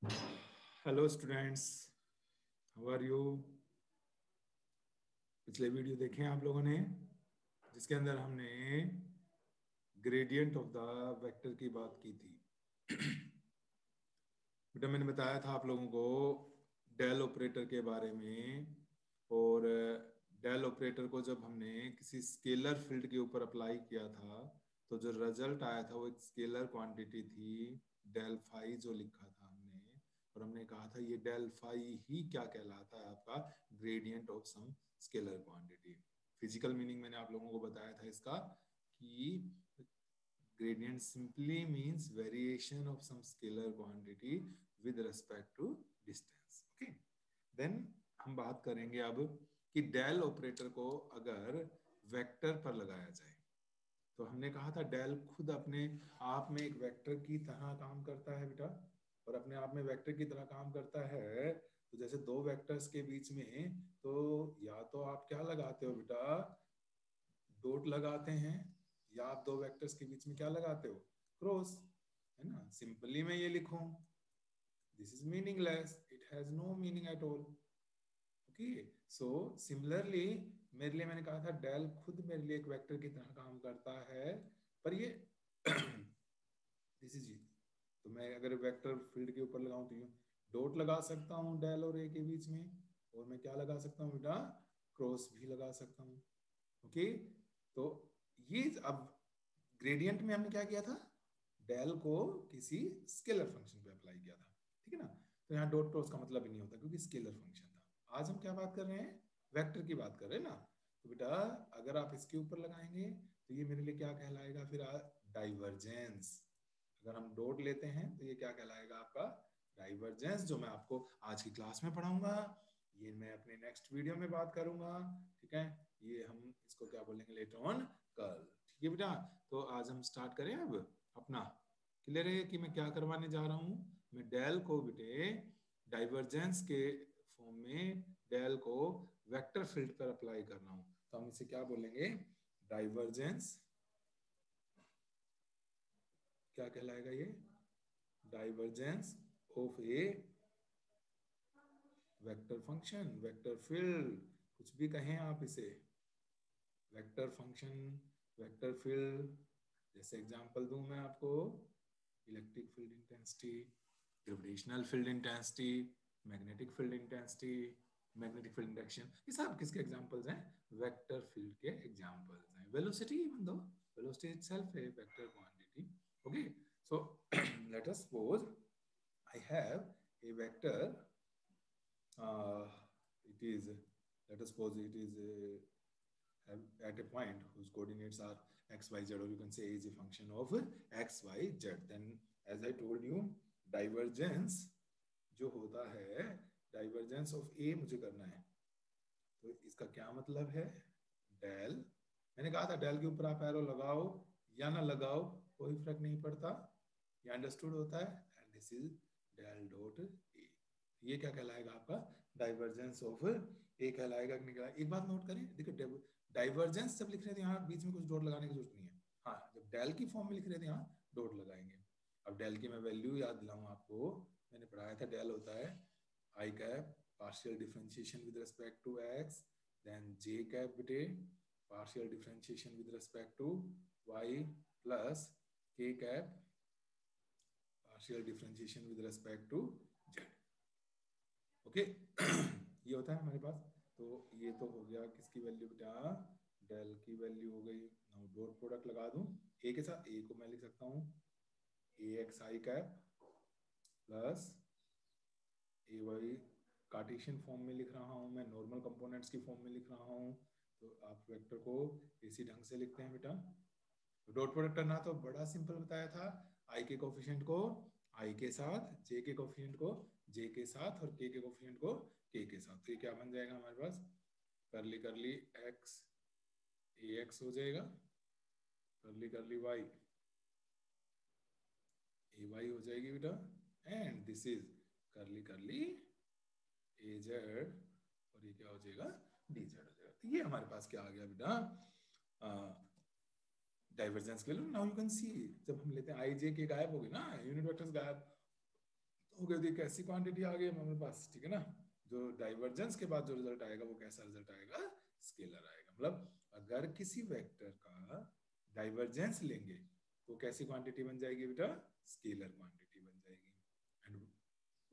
Hello students, how are you. पिछले video देखे हैं आप लोगों ने, जिसके अंदर हमने ग्रेडियंट ऑफ द वेक्टर की बात की थी। बेटा मैंने बताया था आप लोगों को डेल ऑपरेटर के बारे में, और डेल ऑपरेटर को जब हमने किसी स्केलर फील्ड के ऊपर अप्लाई किया था तो जो रिजल्ट आया था वो एक स्केलर क्वांटिटी थी, डेल फाई जो लिखा था हमने। और हमने कहा था ये डेल फाई ही क्या कहलाता है, आपका gradient of some scalar quantity. Physical meaning मैंने आप लोगों को बताया था इसका कि gradient simply means variation of some scalar quantity with respect to distance. Okay, then हम बात करेंगे अब कि डेल ऑपरेटर को अगर वेक्टर पर लगाया जाए तो हमने कहा था डेल खुद अपने आप में एक वेक्टर की तरह काम करता है बेटा। और अपने आप में वेक्टर की तरह काम करता है तो जैसे दो वेक्टर्स के बीच में, तो या तो आप क्या लगाते हो बेटा, डॉट लगाते हैं, या आप दो वेक्टर्स के बीच में क्या लगाते हो, क्रॉस, है ना। सिंपली मैं ये लिखूं, this is meaningless, it has no meaning at all. Okay, so similarly मेरे लिए मैंने कहा था डेल खुद मेरे लिए एक वेक्टर की तरह काम करता है, पर ये दिस इज, तो मैं अगर वेक्टर फील्ड के ऊपर लगाऊं तो यूं डॉट लगा सकता हूं डेल और ए के बीच में, और मैं क्या लगा सकता हूं बेटा, क्रॉस भी लगा सकता हूं। ओके, तो ये अब ग्रेडियंट में हमने क्या किया था, डेल को किसी स्केलर फंक्शन पे अप्लाई किया था, ठीक है ना। तो यहाँ डॉट क्रॉस का मतलब ही नहीं होता क्योंकि स्केलर फंक्शन था। आज हम क्या बात कर रहे हैं, वेक्टर की बात कर रहे हैं ना। तो बेटा अगर आप इसके ऊपर लगाएंगे तो ये मेरे लिए क्या कहलाएगा फिर, डाइवर्जेंस। अगर हम डॉट लेते हैं तो ये क्या कहलाएगा आपका, डाइवर्जेंस, जो मैं आपको आज की क्लास में पढ़ाऊंगा, ये मैं अपने नेक्स्ट वीडियो में बात करूंगा, ठीक है। ये हम इसको क्या बोलेंगे लेटर ऑन कल, ठीक है बेटा। तो आज हम स्टार्ट करें अब अपना। क्लियर है कि मैं क्या करवाने जा रहा हूँ, मैं डेल को बेटे डाइवर्जेंस के फॉर्म में डेल को वेक्टर फील्ड पर अप्लाई कर रहा हूँ, तो हम इसे क्या बोलेंगे, डाइवर्जेंस, क्या कहलाएगा ये, divergence of a vector function, vector field, कुछ भी कहें आप इसे, वेक्टर फंक्शन, वेक्टर फील्ड। जैसे एग्जांपल दूं मैं आपको, electric field intensity, gravitational field intensity, magnetic field intensity, magnetic field induction, ये सब किसके एग्जांपल्स हैं, वेक्टर फील्ड के एग्जांपल्स हैं। Velocity, even though velocity itself है vector quantity. Okay, so let us suppose I have a vector, it is, let us suppose it is at a point whose coordinates are x, y, z, or you can say is a function of x, y, z. Then as I told you, divergence जो होता है, divergence of ए मुझे करना है, तो इसका क्या मतलब है, डेल, मैंने कहा था डेल के ऊपर आप एरो लगाओ या ना लगाओ कोई फर्क नहीं पड़ता, ये अंडरस्टूड होता है। And this is del dot A, ये क्या कहलाएगा आपका, डाइवर्जेंस ऑफ ए कहलाएगा कि नहीं कहलाएगा। एक बात नोट करें, देखिए डाइवर्जेंस जब लिख रहे थे यहाँ बीच में कुछ डॉट लगाने की जरूरत नहीं है, हाँ जब डेल की फॉर्म में लिख रहे थे यहाँ डॉट लगाएंगे। अब डेल की मैं वैल्यू याद दिलाऊं आपको, मैंने पढ़ाया था डेल होता है I cap partial differentiation with respect to x, then j cap bete partial differentiation with respect to y plus k cap partial differentiation with respect to z। Okay ये होता है हमारे पास। तो ये तो हो गया किसकी वैल्यू बेटा, डेल की वैल्यू हो गई। नाउ डॉट प्रोडक्ट लगा दूं ए के साथ, ए को मैं लिख सकता हूँ ए x i cap plus A Y, Cartesian form में लिख रहा हूँ मैं, नॉर्मल कंपोनेंट्स की फॉर्म में लिख रहा हूँ, तो आप वेक्टर को इसी ढंग से लिखते हैं बेटा। डॉट प्रोडक्ट करना तो बड़ा सिंपल बताया था, आई के कोफिशिएंट को आई के साथ, जे के कोफिशिएंट को जे के साथ, और के कोफिशिएंट को के साथ। तो ये क्या बन जाएगा हमारे पास, करली करली एक्स ए एक्स हो जाएगा, करली करली वाई ए वाई हो जाएगी बेटा, एंड दिस इज करली करली ए जेड, और ये क्या हो जाएगा, डी जेड हो जाएगा। तो ये हमारे पास क्या आ गया बेटा, डाइवर्जेंस के लिए। नाउ यू कैन सी, जब हम लेते हैं आई जे के गायब हो गए ना, यूनिट वेक्टर्स गायब, हो गई थी कैसी क्वांटिटी आ गई हमारे पास, ठीक है ना। जो डाइवर्जेंस के बाद जो रिजल्ट आएगा वो कैसा रिजल्ट आएगा, स्केलर आएगा। मतलब अगर किसी वेक्टर का डाइवर्जेंस लेंगे तो कैसी क्वांटिटी बन जाएगी बेटा, स्केलर क्वांटिटी बन जाएगी। एंड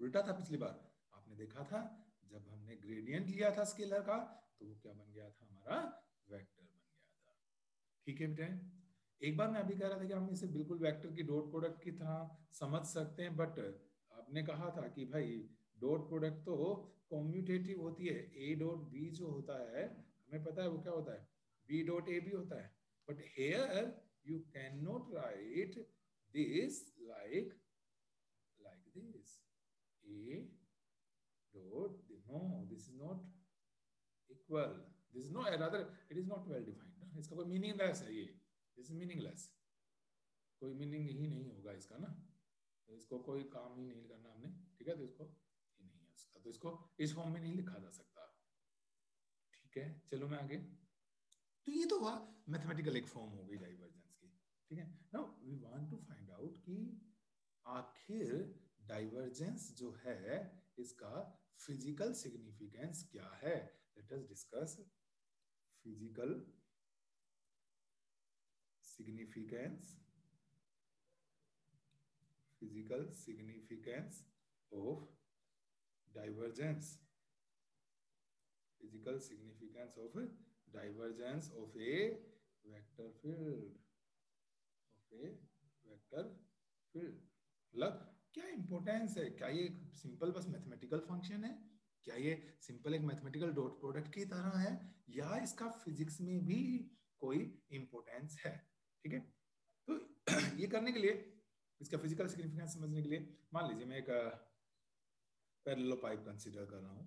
उल्टा था पिछली बार, आपने देखा था जब हमने ग्रेडियंट लिया था स्केलर का तो वो क्या बन गया था, हमारा वेक्टर बन गया था। ठीक है बेटा, एक बार मैं अभी कह रहा था कि हम इसे बिल्कुल वेक्टर की डॉट प्रोडक्ट की तरह समझ सकते हैं, बट आपने कहा था कि भाई डॉट प्रोडक्ट तो कॉम्यूटेटिव होती है, ए डॉट बी जो होता है हमें पता है वो क्या होता है, बी डॉट ए भी होता है, but here you can not right this like like this a dot, no, this is not equal, this is no, rather it is not well defined, इसका कोई मीनिंगलेस है ये, दिस इज मीनिंगलेस, कोई meaning ही नहीं होगा इसका ना, तो इसको कोई काम ही नहीं करना हमने, ठीक है, तो इसको ये नहीं है उसका, तो इसको इस फॉर्म में नहीं लिखा जा सकता। ठीक है, चलो मैं आगे, तो ये तो हुआ मैथमेटिकल एक फॉर्म हो गई डाइवर्जेंस की। ठीक है, now we want to find out कि आखिर डाइवर्जेंस जो है इसका फिजिकल सिग्निफिकेंस क्या है। Let us discuss physical significance, physical significance of divergence, physical significance of divergence of a vector field, of a vector field. मतलब क्या इंपॉर्टेंस है, क्या ये सिंपल बस मैथमेटिकल फंक्शन है, क्या ये सिंपल एक मैथमेटिकल डॉट प्रोडक्ट की तरह है, या इसका फिजिक्स में भी कोई इंपॉर्टेंस है। ठीक है, तो ये करने के लिए, इसका फिजिकल सिग्निफिकेंस समझने के लिए, मान लीजिए मैं एक पैरेलल पाइप कंसीडर कर रहा हूँ,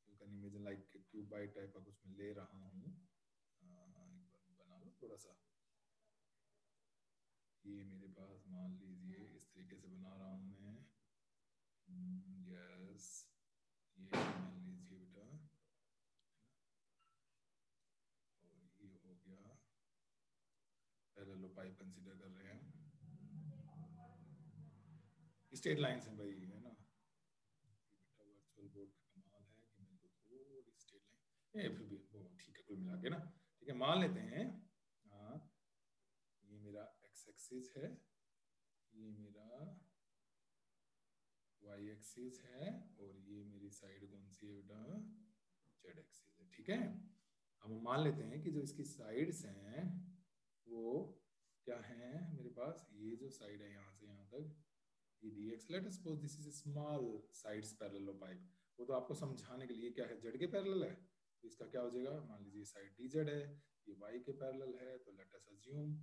you can imagine like cuboid type का कुछ मैं ले रहा हूँ, एक बार बना लो थोड़ा सा, ये मेरे पास मान लीजिए इस तरीके से बना रहा हूँ मैं, यस, ये मान लीजिए बेटा, और ये हो गया पैरेलल पाइप कंसीडर कर रहे हैं, स्ट्रेट लाइंस हैं भाई, है ना, बेटा वर्चुअल बोर्ड का कमाल है कि मेरे को थोड़ी स्ट्रेट लाइन, फिर भी वो ठीक है कुल मिला के ना। ठीक है, मान लेते हैं, हाँ, ये मेरा एक्स एक्सिस है, ये मेरा वाई एक्सिस है, और ये मेरी साइड कौन सी है बेटा, जेड एक्सिस है। ठीक है, अब हम मान लेते हैं कि जो इसकी साइड्स हैं वो क्या है मेरे पास, ये जो साइड है यहाँ से यहाँ तक, ये dx, late us suppose this is small sides parallel pipe, वो तो आपको समझाने के लिए क्या है, जेड के पैरेलल है, तो इसका क्या हो जाएगा, मान लीजिए साइड dz है, ये y के पैरेलल है, तो लेट अस अज्यूम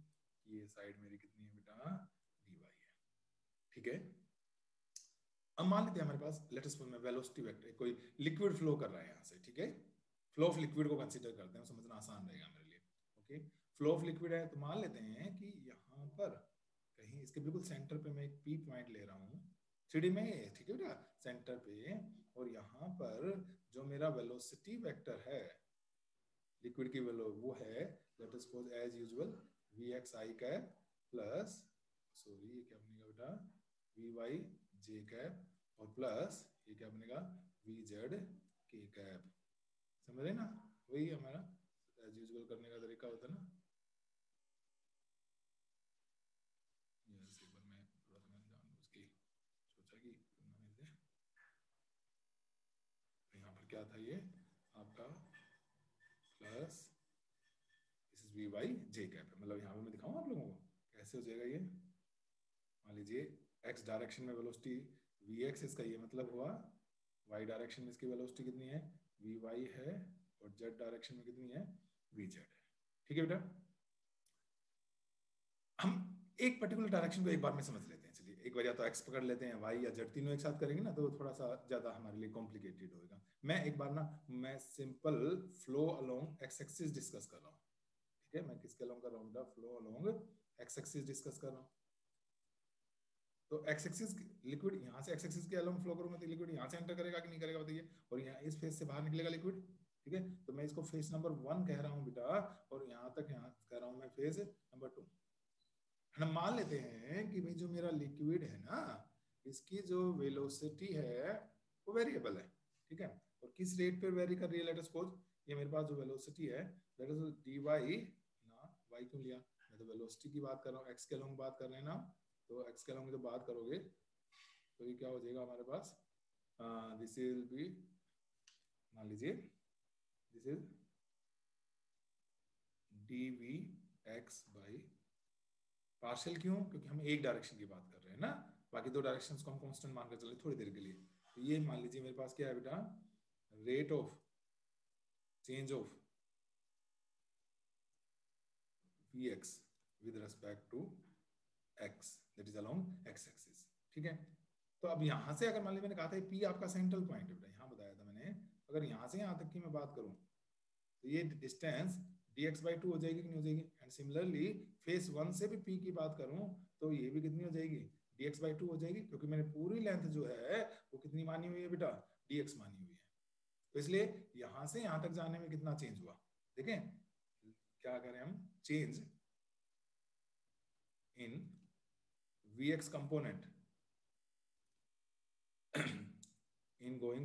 कि ये साइड मेरी कितनी है बेटा, dy है। ठीक है, अब मान लेते हैं हमारे पास, लेट अस सपोज मैं वेलोसिटी वेक्टर, कोई लिक्विड फ्लो कर रहा है यहाँ से, ठीक है, फ्लो ऑफ लिक्विड को कंसीडर करते हैं, समझना आसान रहेगा मेरे लिए। ओके, फ्लो ऑफ लिक्विड है, तो मान लेते हैं कि यहाँ पर कहीं इसके बिल्कुल सेंटर पे मैं एक पी पॉइंट ले रहा हूँ, थ्री में, ठीक है बेटा, सेंटर पे, और यहाँ पर जो मेरा वेलोसिटी वेक्टर है लिक्विड की वेलो वो है, let us suppose as usual V x i cap plus, sorry ये क्या बनेगा बेटा, वी वाई जे कैप, और प्लस ये क्या बनेगा, वी जेड के कैप, समझ रहे ना, वही हमारा एज यूजुअल करने का तरीका होता है ना। यस, एक बार मैं थोड़ा सा मैं जानबूझ के सोचा कि तो यहाँ पर क्या था, ये आपका plus this is V y j cap है, मतलब यहाँ पे मैं दिखाऊँ आप लोगों को कैसे हो जाएगा ये, मान लीजिए एक्स डायरेक्शन में वेलोसिटी वी एक्स, इसका ये मतलब हुआ वाई डायरेक्शन में इसकी वेलोसिटी कितनी है, वी वाई है, और जेड डायरेक्शन में कितनी है, वी जेड है। ठीक है बेटा, हम एक पर्टिकुलर डायरेक्शन को एक बार में समझ लेते हैं, चलिए एक बार या तो एक्स पकड़ लेते हैं, वाई या जेड, तीनों एक साथ करेंगे ना तो थोड़ा सा ज्यादा हमारे लिए कॉम्प्लिकेटेड होगा। मैं एक बार ना, मैं simple flow along x axis discuss कर रहा हूँ। ठीक है, मैं किसके अलोंग कर रहा हूँ, flow along x axis discuss कर रहा हूँ, तो एक्स एक्सिस लिक्विड यहाँ से एक्स एक्सिस के अलोंग फ्लो करूंगा तो लिक्विड यहाँ से एंटर करेगा कि नहीं करेगा बताइए, और यहाँ इस फेज से बाहर निकलेगा लिक्विड। ठीक है, तो मैं इसको फेज नंबर 1 कह रहा हूँ बेटा, और यहाँ तक यहाँ कह रहा हूँ मैं फेज नंबर 2। हम मान लेते हैं कि भाई जो मेरा लिक्विड है ना, इसकी जो वेलोसिटी है वो वेरिएबल है, ठीक है, और किस रेट पे वेरी कर रही है, लेट अस सपोज ये मेरे पास जो वेलोसिटी है, लेट अस डी वाई, ना वाई क्यों लिया, मैं तो वेलोसिटी की बात कर रहा हूँ, एक्स के अलोंग बात कर रहे हैं ना, तो एक्स के अलोंग जब बात करोगे तो ये क्या हो जाएगा हमारे पास, दिस विल बी, मान लीजिए this is d V x by partial, क्यों, क्योंकि हम एक डायरेक्शन की बात कर रहे हैं ना, बाकी दो डायरेक्शंस को हम कांस्टेंट मानकर चले थोड़ी देर के लिए। तो ये मान लीजिए मेरे पास क्या है बेटा, rate of change of V x with respect to x, that is along x axis, ठीक है। तो अब यहाँ से अगर मान लीजिए मैंने कहा था पी आपका सेंट्रल पॉइंट है बेटा, यहाँ बताया था मैंने, अगर यहाँ से यहाँ तक की मैं बात करूँ तो ये डिस्टेंस dx/2 हो जाएगी कि नहीं हो जाएगी, एंड सिमिलरली फेस 1 से भी p की बात करूं तो ये भी कितनी हो जाएगी, dx/2 हो जाएगी, क्योंकि मैंने पूरी लेंथ जो है वो कितनी मानी हुई है बेटा, dx मानी हुई है। तो इसलिए यहां से यहां तक जाने में कितना चेंज हुआ, देखें क्या करें हम, change in vx component in going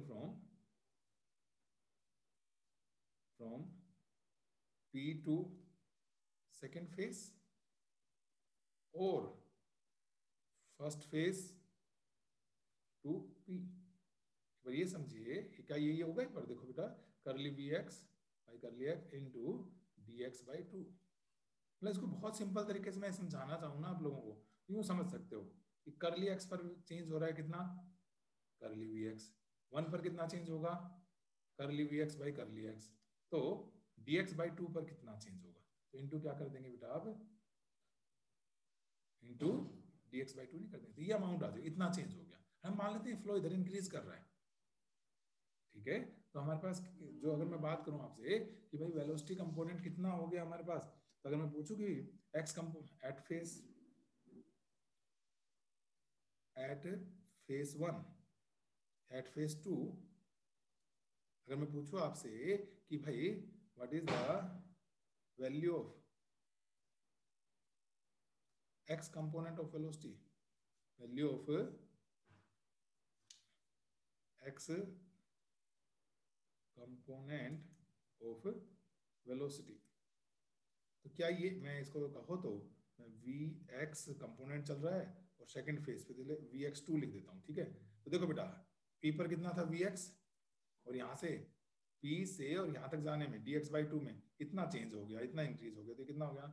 from p to second phase और फर्स्ट फेज टू पी। पर ये समझिए क्या यही होगा, एक बार देखो बेटा, curly V x by curly x into d x by two, मतलब इसको बहुत सिंपल तरीके से मैं समझाना चाहूँ ना आप लोगों को, यूँ समझ सकते हो कि करली एक्स पर चेंज हो रहा है कितना, करली वी एक्स, वन पर कितना चेंज होगा, curly V x by curly x, तो डी एक्स बाई टू पर कितना चेंज होगा, तो इंटू क्या कर देंगे बेटा आप, into d x by to नहीं कर देंगे, तो ये अमाउंट आ जाएगा, इतना चेंज हो गया, हम मान लेते हैं फ्लो इधर इंक्रीज कर रहा है, ठीक है। तो हमारे पास जो, अगर मैं बात करूं आपसे कि भाई वेलोसिटी कंपोनेंट कितना हो गया हमारे पास, तो अगर मैं पूछूं कि x component at face 1, at face 2, अगर मैं पूछूं आपसे कि भाई what is the value of x component of velocity, value of x component of velocity, तो क्या ये मैं इसको कहो तो वी एक्स कंपोनेंट चल रहा है और सेकंड फेज पे वी एक्स टू लिख देता हूँ, ठीक है। तो देखो बेटा पी पर कितना था वी एक्स, और यहाँ से पी से और यहाँ तक जाने में डी एक्स बाई टू में इतना चेंज हो गया, इतना इंक्रीज हो गया, तो कितना हो गया,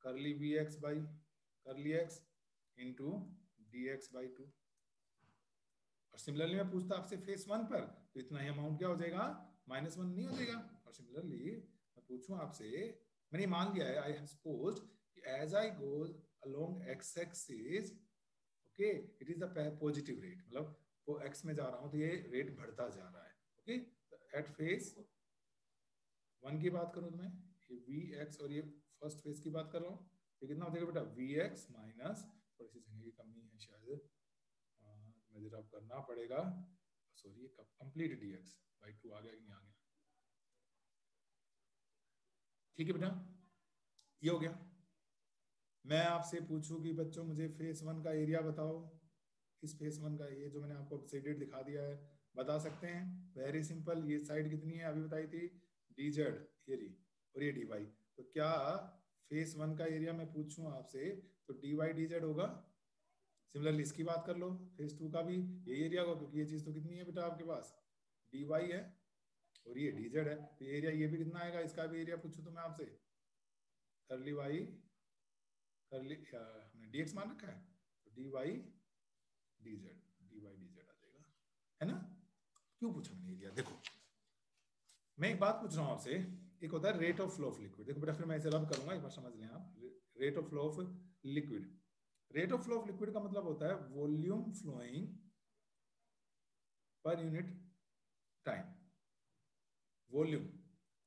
curly V x by curly x into d x by two, और सिमिलरली मैं पूछता आपसे फेस 1 पर, तो इतना ही अमाउंट क्या हो जाएगा, -1 नहीं हो जाएगा। और सिमिलरली मैं पूछूं आपसे, मैंने मान लिया है, आई हैव सपोज्ड कि as I goes along x axis, okay, it is the positive rate, मतलब वो एक्स में जा रहा हूं तो ये रेट बढ़ता जा रहा है, ओके। एट फेस 1 की बात करूं तो मैं ये वी एक्स, और ये फर्स्ट फेज की बात कर रहा हूँ, ये कितना हो जाएगा बेटा, वी एक्स माइनस, थोड़ी सी जगह की कमी है शायद, मेजर अप करना पड़ेगा, sorry, complete d x by two आ गया कि नहीं आ गया, ठीक है बेटा, ये हो गया। मैं आपसे पूछूं कि बच्चों मुझे फेस 1 का एरिया बताओ, इस फेस 1 का, ये जो मैंने आपको शेडेड दिखा दिया है, बता सकते हैं, वेरी सिंपल, ये साइड कितनी है अभी बताई थी, डी जेड, ये रही, और ये डी वाई, तो क्या फेस 1 का एरिया मैं पूछूं आपसे तो डी वाई डी जेड होगा, सिमिलरली इसकी बात कर लो फेज 2 का भी यही एरिया होगा, क्योंकि ये चीज तो कितनी है बेटा आपके पास, डी वाई है और ये डी जेड है, तो एरिया ये भी कितना आएगा, इसका भी एरिया पूछूं तो मैं आपसे, करली वाई करली हमने डी एक्स मान रखा है, तो d y d z, d y d z आ जाएगा, है ना। क्यों पूछा मैंने एरिया, देखो मैं एक बात पूछ रहा हूँ आपसे, एक होता है rate of flow of liquid, देखो बेटा फिर मैं इसे रब करूंगा, एक बार समझ लें आप, rate of flow of liquid, rate of flow of liquid का मतलब होता है volume flowing per unit time, volume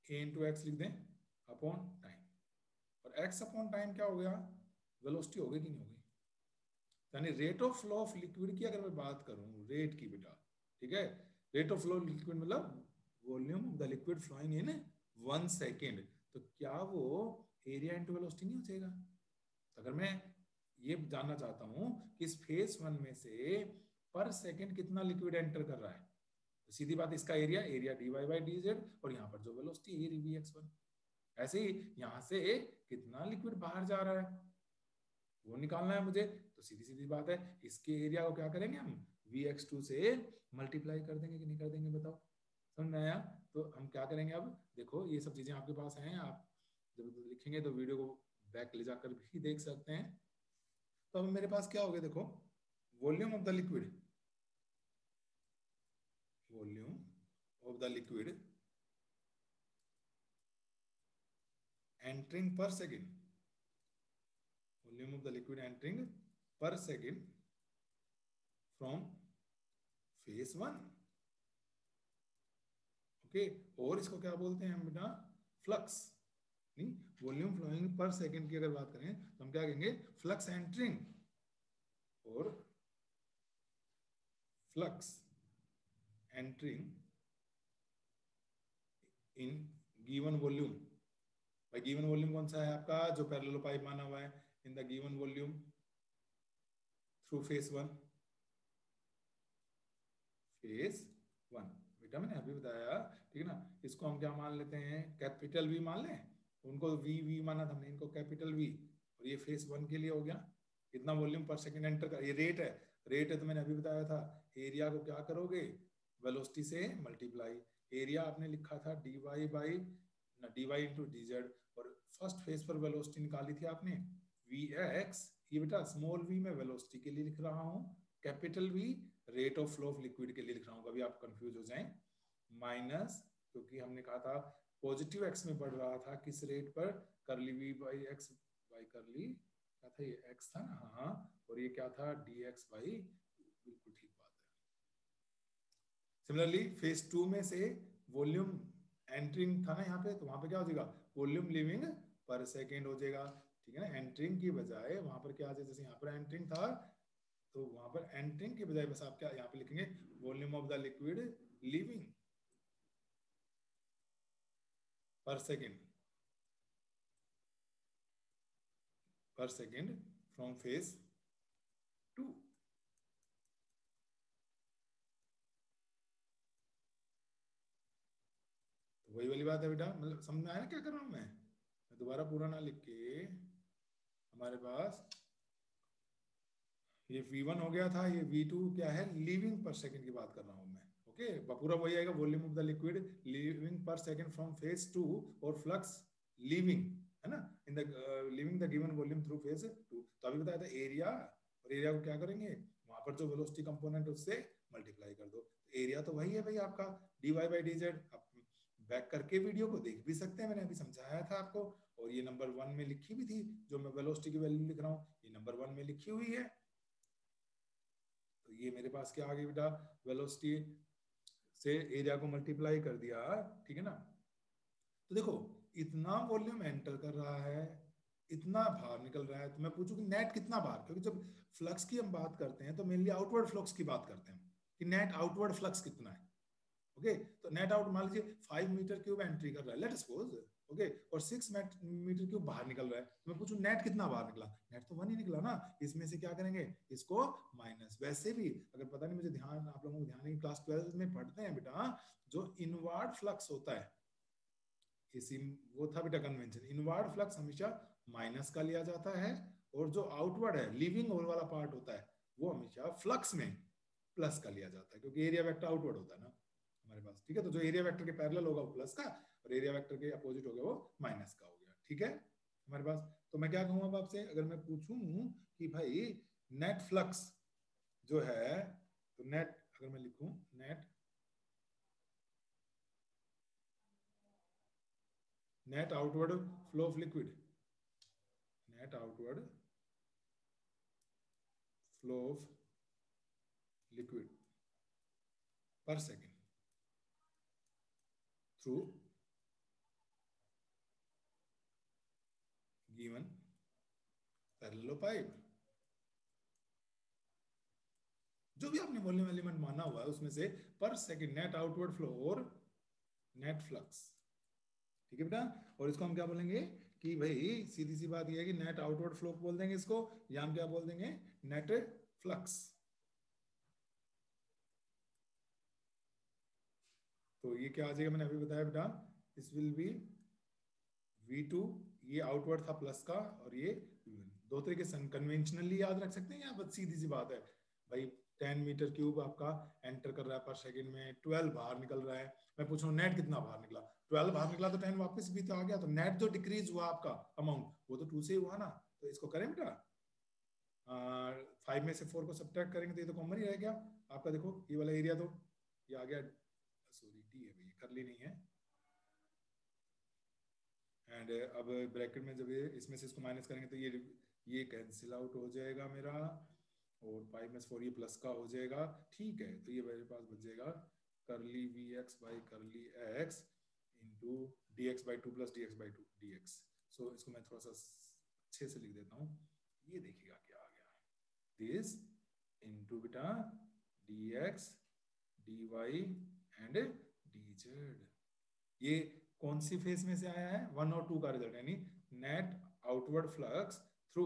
a into x लिख दें अपॉन टाइम, और एक्स अपॉन टाइम क्या हो गया, वेलोसिटी हो गई कि नहीं हो गई, यानी rate of flow of liquid की अगर मैं बात करूं रेट की बेटा, ठीक है, rate of flow of liquid मतलब volume of the liquid flowing in 1 second, तो क्या वो एरिया इंटू वेलोसिटी नहीं हो जाएगा। तो अगर मैं ये जानना चाहता हूं कि इस फेज 1 में से पर सेकेंड कितना लिक्विड एंटर कर रहा है, तो सीधी बात इसका area area dy by d z, और यहाँ पर जो velocity A V x one. ऐसे ही यहाँ से कितना लिक्विड बाहर जा रहा है वो निकालना है मुझे, तो सीधी सीधी बात है इसके एरिया को क्या करेंगे हम Vx2 से मल्टीप्लाई कर देंगे कि नहीं कर देंगे बताओ, समझ में आया। तो हम क्या करेंगे अब, देखो ये सब चीजें आपके पास हैं, आप जब लिखेंगे तो वीडियो को बैक ले जाकर भी देख सकते हैं। तो अब मेरे पास क्या हो गया, देखो volume of the liquid, volume of the liquid entering per second, volume of the liquid entering per second from phase one. Okay, और इसको क्या बोलते हैं हम बेटा, फ्लक्स। नहीं, वॉल्यूम फ्लोइंग पर सेकंड की अगर बात करें तो हम क्या कहेंगे, फ्लक्स एंटरिंग और flux entering in given volume. भाई गिवन वॉल्यूम कौन सा है आपका, जो पैरेलल पाइप माना हुआ है, in the given volume through phase one, phase one. बेटा मैंने अभी बताया, ठीक है ना, इसको हम क्या मान लेते हैं, कैपिटल वी मान लें, उनको वी वी माना था हमने, इनको कैपिटल वी, और ये फेस वन के लिए हो गया कितना वॉल्यूम पर सेकंड एंटर कर, ये रेट है, रेट है तो मैंने अभी बताया था, एरिया को क्या करोगे वेलोसिटी से मल्टीप्लाई, एरिया आपने लिखा था d y by d y into d z, और फर्स्ट फेज पर वेलोसिटी निकाली थी आपने वी एक्स, ये बेटा स्मॉल वी में वेलोसिटी के लिए लिख रहा हूँ, capital V rate of flow of liquid के लिए लिख रहा हूँ, कभी आप कंफ्यूज हो जाएं, माइनस, क्योंकि हमने कहा था पॉजिटिव एक्स में बढ़ रहा था किस रेट पर, करली वी बाई एक्स बाई करली, क्या था ये एक्स था ना, हाँ, और ये क्या था डी एक्स बाई, बिल्कुल ठीक बात है। सिमिलरली फेज टू में से वॉल्यूम एंटरिंग था ना यहाँ पे, तो वहां पे क्या हो जाएगा, वॉल्यूम लिविंग पर सेकेंड हो जाएगा, ठीक है ना, एंटरिंग की बजाय वहां पर क्या आ जाए, जैसे यहाँ पर एंटरिंग था तो वहां पर एंटरिंग की बजाय बस आप क्या यहाँ पे लिखेंगे, volume of the liquid living पर सेकेंड, पर सेकेंड फ्रॉम फेज टू। तो वही वाली बात है बेटा, मतलब समझ में आया ना क्या कर रहा हूं मैं दोबारा पूरा ना लिख के, हमारे पास ये V1 हो गया था, ये V2 क्या है, लिविंग पर सेकंड की बात कर रहा हूं मैं, ओके, पूरा वही आएगा, volume of the liquid living पर सेकंड फ्रॉम फेज टू, और फ्लक्स लिविंग, है ना, in the living the given volume through phase two. तो अभी बताया था एरिया, और एरिया को क्या करेंगे, वहां पर जो वेलोसिटी कंपोनेंट उससे मल्टीप्लाई कर दो, एरिया तो वही है भाई आपका d y by d z. आप बैक करके वीडियो को देख भी सकते हैं, मैंने अभी समझाया था आपको, और ये नंबर वन में लिखी भी थी, जो मैं वेलोसिटी की वैल्यू लिख रहा हूँ ये नंबर वन में लिखी हुई है। तो ये मेरे पास क्या आ गई बेटा, वेलोसिटी से एरिया को मल्टीप्लाई कर दिया, ठीक है ना। तो देखो इतना वॉल्यूम एंटर कर रहा है, इतना बाहर निकल रहा है, तो मैं पूछूं कि नेट कितना बाहर, क्योंकि जब फ्लक्स की हम बात करते हैं तो मेनली आउटवर्ड फ्लक्स की बात करते हैं कि नेट आउटवर्ड फ्लक्स कितना है, ओके। तो नेट आउट मान लीजिए 5 मीटर क्यूब एंट्री कर रहा है, लेट सपोज, ओके, और 6 मीटर क्यूब बाहर निकल रहा है, तो मैं पूछूं नेट कितना बाहर निकला, नेट तो वन ही निकला ना, इसमें से क्या करेंगे, इसको माइनस। वैसे भी अगर पता नहीं मुझे ध्यान, आप लोगों को ध्यान नहीं, क्लास 12 में पढ़ते हैं बेटा, जो इनवर्ड फ्लक्स होता है, इसी वो था बेटा कन्वेंशन, इनवर्ड फ्लक्स हमेशा माइनस का लिया जाता है, और जो आउटवर्ड है लिविंग होल वाला पार्ट होता है वो हमेशा फ्लक्स में प्लस का लिया जाता है, क्योंकि एरिया वेक्टर आउटवर्ड होता है ना हमारे पास, ठीक है। तो जो एरिया वेक्टर के पैरेलल होगा वो प्लस का, और एरिया वेक्टर के अपोजिट हो गया वो माइनस का हो गया, ठीक है हमारे पास। तो मैं क्या कहूँ अब आपसे, अगर मैं पूछूं कि भाई नेट फ्लक्स जो है, तो नेट अगर मैं लिखूं net, net outward flow of liquid, net outward flow of liquid per second through given parallelepiped, जो भी आपने वॉल्यूम एलिमेंट माना हुआ है उसमें से पर सेकेंड नेट आउटवर्ड फ्लो और नेट फ्लक्स, ठीक है बेटा। और इसको हम क्या बोलेंगे कि भाई सीधी सी बात यह है कि नेट आउटवर्ड फ्लो बोल देंगे इसको, या हम क्या बोल देंगे, नेट फ्लक्स, तो ये क्या आ जाएगा, मैंने अभी बताया बेटा, दिस विल बी V2, ये आउटवर्ड था प्लस का, और ये दो तरीके से कन्वेंशनली याद रख सकते हैं, या बस सीधी सी बात है भाई, 10 मीटर क्यूब आपका एंटर कर रहा है पर सेकंड में, 12 बाहर निकल रहा है, मैं पूछ रहा हूँ नेट कितना बाहर निकला, 12 बाहर निकला तो 10 वापस भी तो आ गया, तो नेट जो डिक्रीज हुआ आपका अमाउंट वो तो 2 से ही हुआ ना, तो इसको करें बेटा, 5 में से 4 को सब्ट्रैक्ट करेंगे तो ये तो कॉमन ही रह गया आपका, देखो ये वाला एरिया तो ये आ गया, सॉरी डी है भाई, कर ली नहीं है, एंड अब ब्रैकेट में जब ये इसमें से इसको माइनस करेंगे तो ये कैंसिल आउट हो जाएगा मेरा, और 5 में से 4 ये प्लस का हो जाएगा, ठीक है, तो ये मेरे पास बच जाएगा curly V x by curly x into d x by two plus d x by two d x. So इसको मैं थोड़ा सा अच्छे से लिख देता हूँ, ये देखिएगा क्या आ गया, दिस इंटू बेटा d x d y and d z, ये कौन सी फेज में से आया है, 1 और 2 का रिजल्ट, यानी नेट आउटवर्ड फ्लक्स थ्रू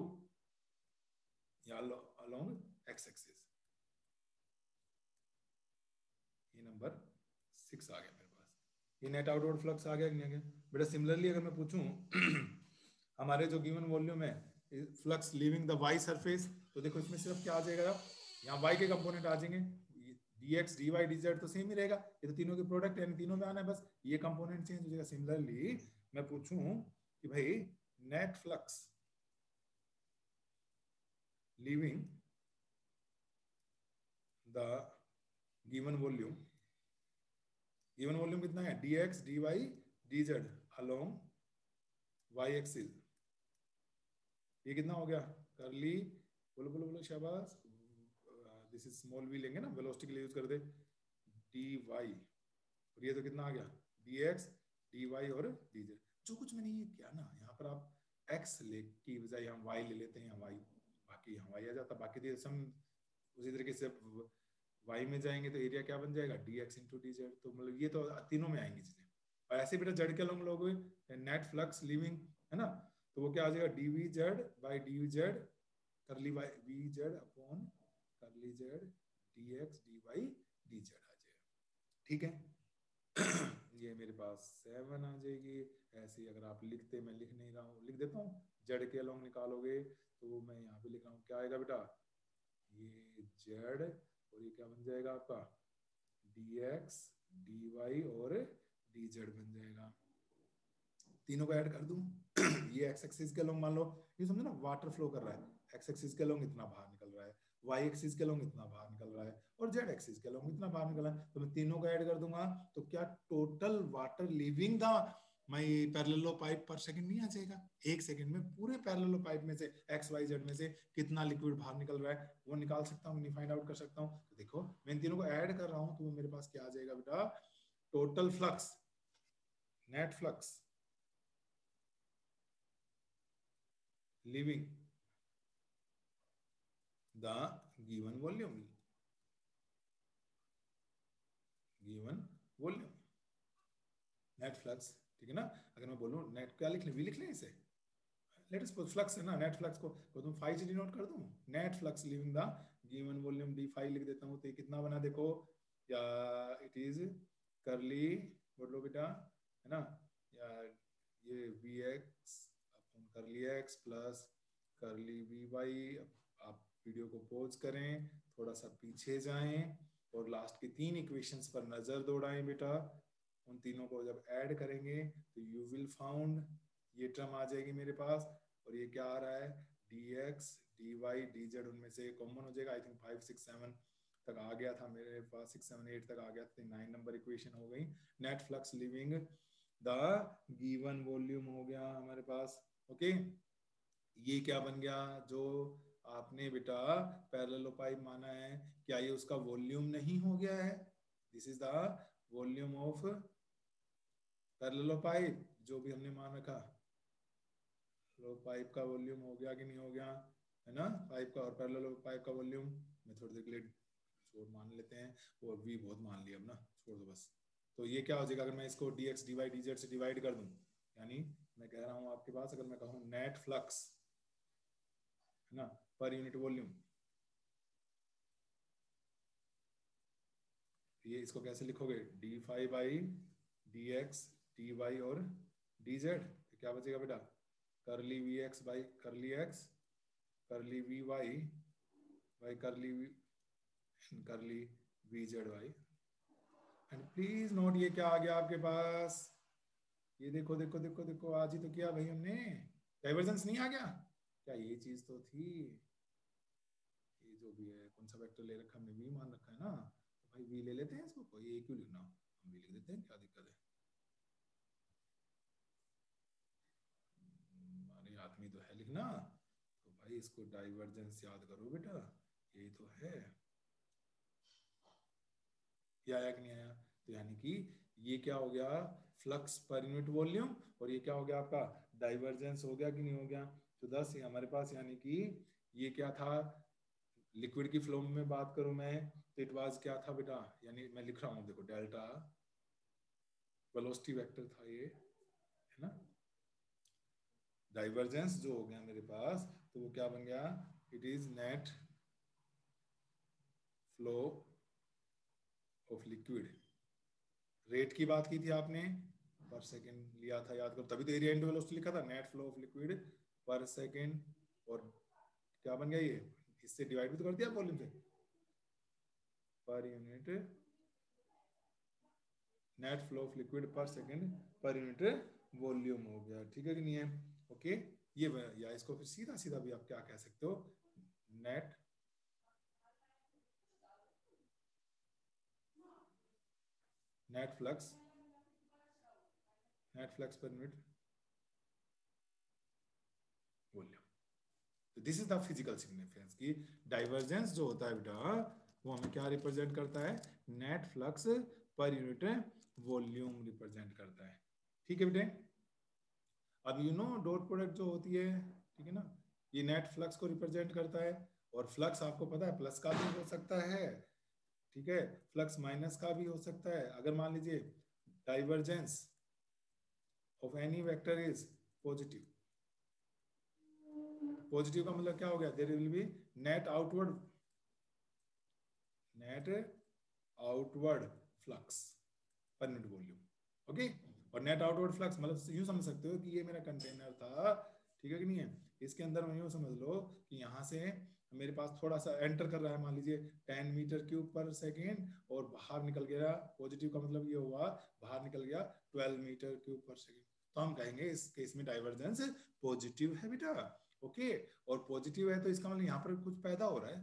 या अलोंग एक्स एक्सिस, ये नंबर 6 आ गया मेरे पास, ये नेट आउटवर्ड फ्लक्स आ गया कि नहीं आ गया बेटा। सिमिलरली अगर मैं पूछूं हमारे जो गिवन वॉल्यूम है flux leaving the y surface, तो देखो इसमें सिर्फ क्या आ जाएगा, यहाँ वाई के कंपोनेंट आ जाएंगे, d x d y d z तो सेम ही रहेगा, ये तो तीनों के प्रोडक्ट है, तीनों में आना है, बस ये कंपोनेंट चेंज हो जाएगा। सिमिलरली मैं पूछूं कि भाई net flux leaving the given volume, given volume कितना है, d x d y d z along y axis, ये कितना हो गया, करली, बोलो बोलो बोलो शाबाश, दिस इज स्मॉल वी लेंगे ना, वेलोसिटी के लिए यूज कर दे, डी वाई, और ये तो कितना आ गया, डी एक्स डी वाई और डी जेड, जो कुछ मैंने ये किया ना, यहाँ पर आप एक्स ले की बजाय हम वाई ले लेते हैं, वाई, बाकी यहाँ वाई आ जाता, बाकी तो सम उसी तरीके से वाई में जाएंगे तो एरिया क्या बन जाएगा, D x into d z, तो मतलब ये तो तीनों में आएंगी चीजें, और ऐसे बेटा जड़ के लोग नेट फ्लक्स लिविंग है ना, तो वो क्या आ जाएगा, d V z by d V z curly y V z upon curly z d x d y d z आ जाएगा, ठीक है। ये मेरे पास 7 आ जाएगी, ऐसे ही अगर आप लिखते, मैं लिख नहीं रहा हूँ, लिख देता हूँ, जेड के अलोंग निकालोगे तो मैं यहाँ पे लिख रहा हूँ, क्या आएगा बेटा, ये जेड और ये क्या बन जाएगा आपका, डी एक्स डी वाई और डी जेड बन जाएगा, तीनों को ऐड कर दूं ये एक्स एक्सिस के अलोंग मान लो, ये समझो ना वाटर फ्लो कर रहा है, एक्स एक्सिस के अलोंग इतना बाहर निकल रहा है, वाई एक्सिस के अलोंग इतना बाहर निकल रहा है, और जेड एक्सिस के अलोंग इतना बाहर निकल रहा है, तो मैं तीनों को ऐड कर दूंगा, तो क्या total water leaving the my parallel pipe पर सेकंड नहीं आ जाएगा, एक सेकंड में पूरे पैरेललो पाइप में से एक्स वाई जेड में से कितना लिक्विड बाहर निकल रहा है वो निकाल सकता हूँ, फाइंड आउट कर सकता हूँ। तो देखो मैं इन तीनों को ऐड कर रहा हूँ, तो मेरे पास क्या आ जाएगा बेटा, total flux, net flux leaving the given volume, given volume net flux, ठीक है ना। अगर मैं बोलूं नेट क्या लिख लें, वी लिख लें इसे, लेट अस सपोज फ्लक्स है ना, नेट फ्लक्स को तुम फाई से डिनोट कर दूं, net flux leaving the given volume d phi लिख देता हूं, तो ये कितना बना देखो, या इट इज करली, बोलो बेटा है ना, या ये वी एक्स अपन curly x plus curly V y, आप वीडियो को पॉज करें, थोड़ा सा पीछे जाएं और लास्ट की 3 इक्वेशंस पर नजर दौड़ाएं बेटा, उन तीनों को जब ऐड करेंगे तो यू विल फाउंड, ये टर्म आ जाएगी मेरे पास, और ये क्या आ रहा है, d x d y d z, उनमें से कॉमन हो जाएगा, आई थिंक 5 6 7 तक आ गया था मेरे पास, 6 7 8 तक आ गया था, 9 नंबर इक्वेशन हो गई, net flux leaving the given volume हो गया हमारे पास, ओके। ये क्या बन गया, जो आपने बेटा पैरेललोपाइप माना है, क्या ये उसका वॉल्यूम नहीं हो गया है, this is the volume of parallelepiped, जो भी हमने मान रखा, लो पाइप का वॉल्यूम हो गया कि नहीं हो गया, है ना, पाइप का और पैरेलल पाइप का वॉल्यूम, मैं थोड़ी देर के लिए छोड़ मान लेते हैं, वो वी बहुत मान लिया, अब ना छोड़ दो बस। तो ये क्या हो जाएगा, अगर मैं इसको d x d y d z से डिवाइड कर दूं, यानी मैं कह रहा हूं आपके पास, अगर मैं कहूं नेट फ्लक्स है ना पर यूनिट वॉल्यूम, ये इसको कैसे लिखोगे, d phi by d x d y और डी जेड, क्या बचेगा बेटा, curly V x by curly x curly V y by curly V z y. And please note ये क्या आ गया आपके पास, ये देखो देखो देखो देखो, आज ही तो किया भाई हमने, डाइवर्जेंस नहीं आ गया क्या, ये चीज तो थी, ये जो भी है कौन सा वेक्टर ले रखा हमने, वी मान रखा है ना, तो भाई वी ले लेते हैं इसको, कोई एक क्यों लिखना, हम वी लिख देते हैं, क्या दिक्कत है, हमारे हाथ में तो है लिखना, तो भाई इसको डाइवर्जेंस याद करो बेटा, यही तो है, ये आया कि नहीं आया, तो यानी कि ये क्या हो गया, फ्लक्स पर यूनिट वॉल्यूम, और ये क्या हो गया आपका डाइवर्जेंस, हो गया कि नहीं हो गया, तो 10 हमारे पास, यानी कि ये क्या था, लिक्विड की फ्लो में बात करूं मैं, तो इट वाज क्या था बेटा, यानी मैं लिख रहा हूं देखो, डेल्टा वेलोसिटी वेक्टर था ये, है ना, डाइवर्जेंस जो हो गया मेरे पास, तो वो क्या बन गया, it is net flow of liquid, rate की बात की थी आपने, पर सेकेंड लिया था, याद करो, तभी तो एरिया इंटू वेलोसिटी लिखा था, net flow of liquid per second, और क्या बन गया ये, इससे डिवाइड भी तो कर दिया वॉल्यूम से, per unit net flow of liquid per second पर यूनिट वॉल्यूम हो गया, ठीक है कि नहीं है, ओके, ये या इसको फिर सीधा सीधा भी आप क्या कह सकते हो, net net flux, net flux per unit volume, तो this is the physical significance की डाइवर्जेंस जो होता है बेटा, वो हमें क्या रिप्रेजेंट करता है, net flux per unit volume represent करता है, ठीक है बेटे, अब यू नो डॉट प्रोडक्ट जो होती है, ठीक है ना, ये नेट फ्लक्स को रिप्रेजेंट करता है, और फ्लक्स आपको पता है प्लस का भी हो सकता है, ठीक है, फ्लक्स माइनस का भी हो सकता है, अगर मान लीजिए divergence of any vector is positive, positive का मतलब क्या हो गया, there will be net outward, net outward flux per unit volume, okay, और नेट आउटवर्ड फ्लक्स मतलब यूं समझ सकते हो कि ये मेरा कंटेनर था, ठीक है कि नहीं है, इसके अंदर में यूं समझ लो कि यहाँ से मेरे पास थोड़ा सा एंटर कर रहा है, मान लीजिए 10 मीटर क्यूब पर सेकेंड, और बाहर निकल गया, पॉजिटिव का मतलब ये हुआ बाहर निकल गया 12 मीटर क्यूब पर सेकेंड, तो हम कहेंगे इस केस में डाइवर्जेंस पॉजिटिव है बेटा, ओके, और पॉजिटिव है तो इसका मतलब यहाँ पर कुछ पैदा हो रहा है,